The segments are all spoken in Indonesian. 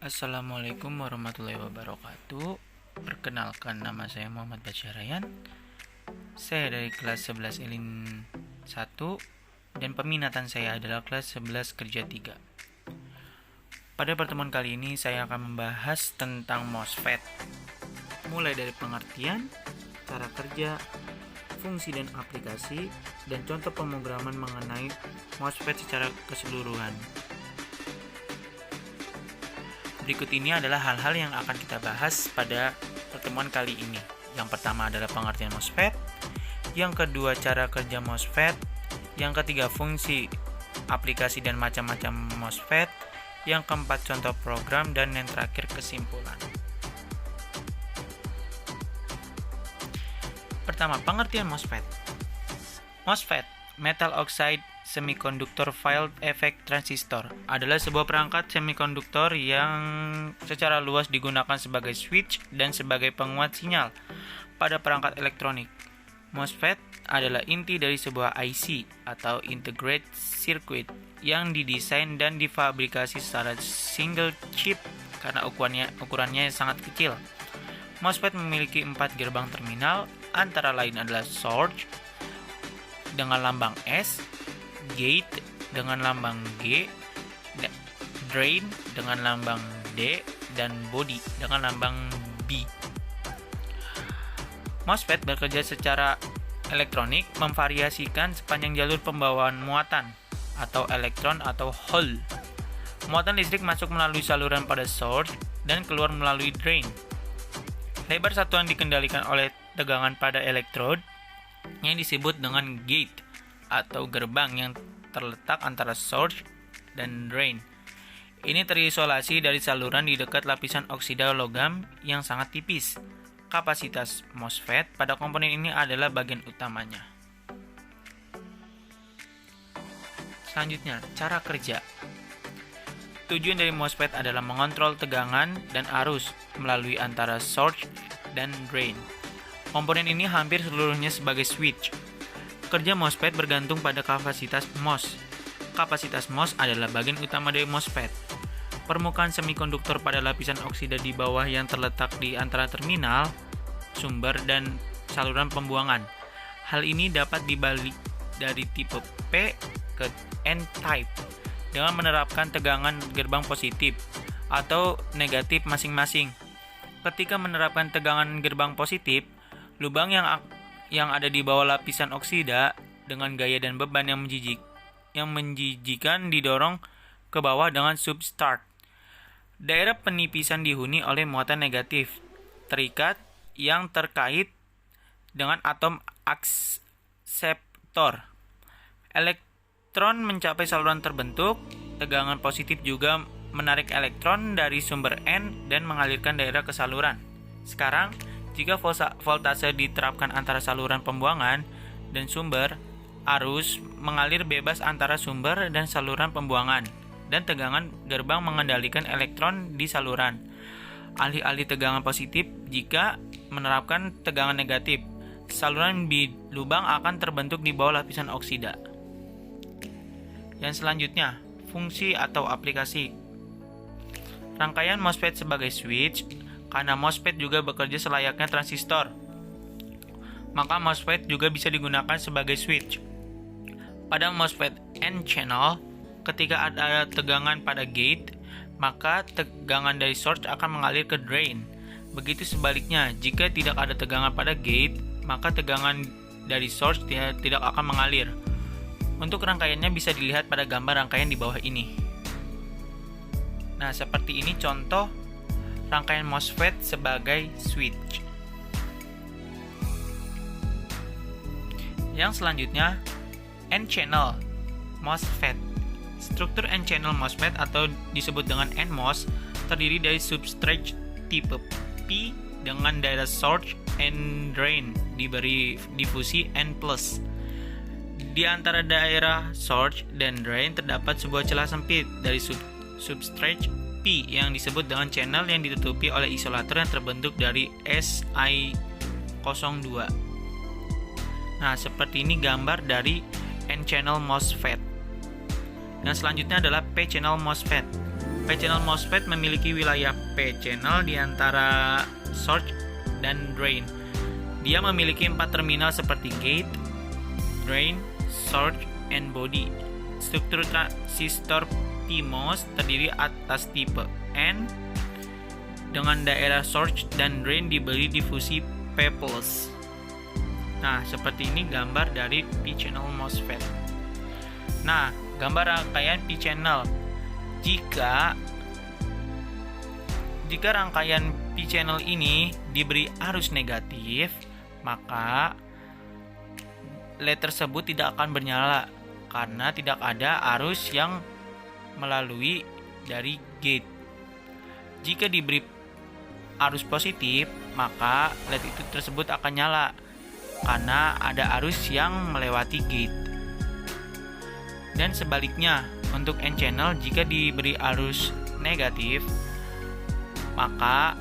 Assalamualaikum warahmatullahi wabarakatuh. Perkenalkan, nama saya Muhammad Basyarayan. Saya dari kelas 11 Elin 1 dan peminatan saya adalah kelas 11 Kerja 3. Pada pertemuan kali ini saya akan membahas tentang MOSFET. Mulai dari pengertian, cara kerja, fungsi dan aplikasi, dan contoh pemrograman mengenai MOSFET secara keseluruhan. Berikut ini adalah hal-hal yang akan kita bahas pada pertemuan kali ini. Yang pertama adalah pengertian MOSFET, yang kedua cara kerja MOSFET, yang ketiga fungsi, aplikasi dan macam-macam MOSFET, yang keempat contoh program, dan yang terakhir kesimpulan. Pertama, pengertian MOSFET. MOSFET, Metal Oxide Semiconductor Field Effect Transistor, adalah sebuah perangkat semikonduktor yang secara luas digunakan sebagai switch dan sebagai penguat sinyal pada perangkat elektronik. MOSFET adalah inti dari sebuah IC atau Integrated Circuit yang didesain dan difabrikasi secara single chip karena ukurannya sangat kecil. MOSFET memiliki 4 gerbang terminal, antara lain adalah source dengan lambang S, gate dengan lambang G, drain dengan lambang D, dan body dengan lambang B. MOSFET bekerja secara elektronik, memvariasikan sepanjang jalur pembawaan muatan atau elektron atau hole. Muatan listrik masuk melalui saluran pada source dan keluar melalui drain. Lebar satuan dikendalikan oleh tegangan pada elektrod yang disebut dengan gate atau gerbang yang terletak antara source dan drain. Ini terisolasi dari saluran di dekat lapisan oksida logam yang sangat tipis. Kapasitas MOSFET pada komponen ini adalah bagian utamanya. Selanjutnya, cara kerja. Tujuan dari MOSFET adalah mengontrol tegangan dan arus melalui antara source dan drain. Komponen ini hampir seluruhnya sebagai switch. Kerja MOSFET bergantung pada kapasitas MOS. Kapasitas MOS adalah bagian utama dari MOSFET. Permukaan semikonduktor pada lapisan oksida di bawah yang terletak di antara terminal, sumber, dan saluran pembuangan. Hal ini dapat dibalik dari tipe P ke N-type dengan menerapkan tegangan gerbang positif atau negatif masing-masing. Ketika menerapkan tegangan gerbang positif, lubang yang ada di bawah lapisan oksida dengan gaya dan beban yang menjijikan didorong ke bawah dengan substrat. Daerah penipisan dihuni oleh muatan negatif terikat yang terkait dengan atom akseptor. Elektron mencapai saluran terbentuk. Tegangan positif juga menarik elektron dari sumber N dan mengalirkan daerah ke saluran. Sekarang, jika voltase diterapkan antara saluran pembuangan dan sumber, arus mengalir bebas antara sumber dan saluran pembuangan, dan tegangan gerbang mengendalikan elektron di saluran. Alih-alih tegangan positif, jika menerapkan tegangan negatif, saluran di lubang akan terbentuk di bawah lapisan oksida. Yang selanjutnya, fungsi atau aplikasi. Rangkaian MOSFET sebagai switch. Karena MOSFET juga bekerja selayaknya transistor, maka MOSFET juga bisa digunakan sebagai switch. Pada MOSFET N-channel, ketika ada tegangan pada gate, maka tegangan dari source akan mengalir ke drain. Begitu sebaliknya, jika tidak ada tegangan pada gate, maka tegangan dari source tidak akan mengalir. Untuk rangkaiannya bisa dilihat pada gambar rangkaian di bawah ini. Nah, seperti ini contoh rangkaian MOSFET sebagai switch. Yang selanjutnya, N-channel MOSFET. Struktur N-channel MOSFET atau disebut dengan NMOS terdiri dari substrate tipe P dengan daerah source and drain diberi difusi N+. Di antara daerah source dan drain terdapat sebuah celah sempit dari substrate P yang disebut dengan channel yang ditutupi oleh isolator yang terbentuk dari Si02. Nah, seperti ini gambar dari N-channel MOSFET. Dan selanjutnya adalah P-channel MOSFET. P-channel MOSFET memiliki wilayah P-channel di antara source dan drain. Dia memiliki 4 terminal seperti gate, drain, source, and body. Struktur transistor PMOS terdiri atas tipe N dengan daerah source dan drain diberi difusi P+. Nah, seperti ini gambar dari P-channel MOSFET. Nah, gambar rangkaian P-channel. Jika rangkaian P-channel ini diberi arus negatif, maka LED tersebut tidak akan bernyala karena tidak ada arus yang melalui dari gate. Jika diberi arus positif, maka LED itu tersebut akan nyala karena ada arus yang melewati gate. Dan sebaliknya, untuk N-channel jika diberi arus negatif, maka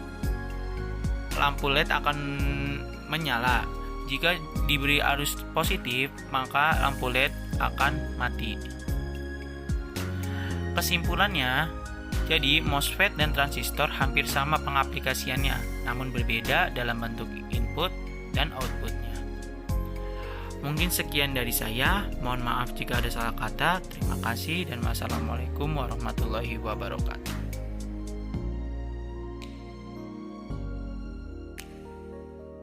lampu LED akan menyala. Jika diberi arus positif, maka lampu LED akan mati. Kesimpulannya, jadi MOSFET dan transistor hampir sama pengaplikasiannya, namun berbeda dalam bentuk input dan outputnya. Mungkin sekian dari saya, mohon maaf jika ada salah kata. Terima kasih dan wassalamualaikum warahmatullahi wabarakatuh.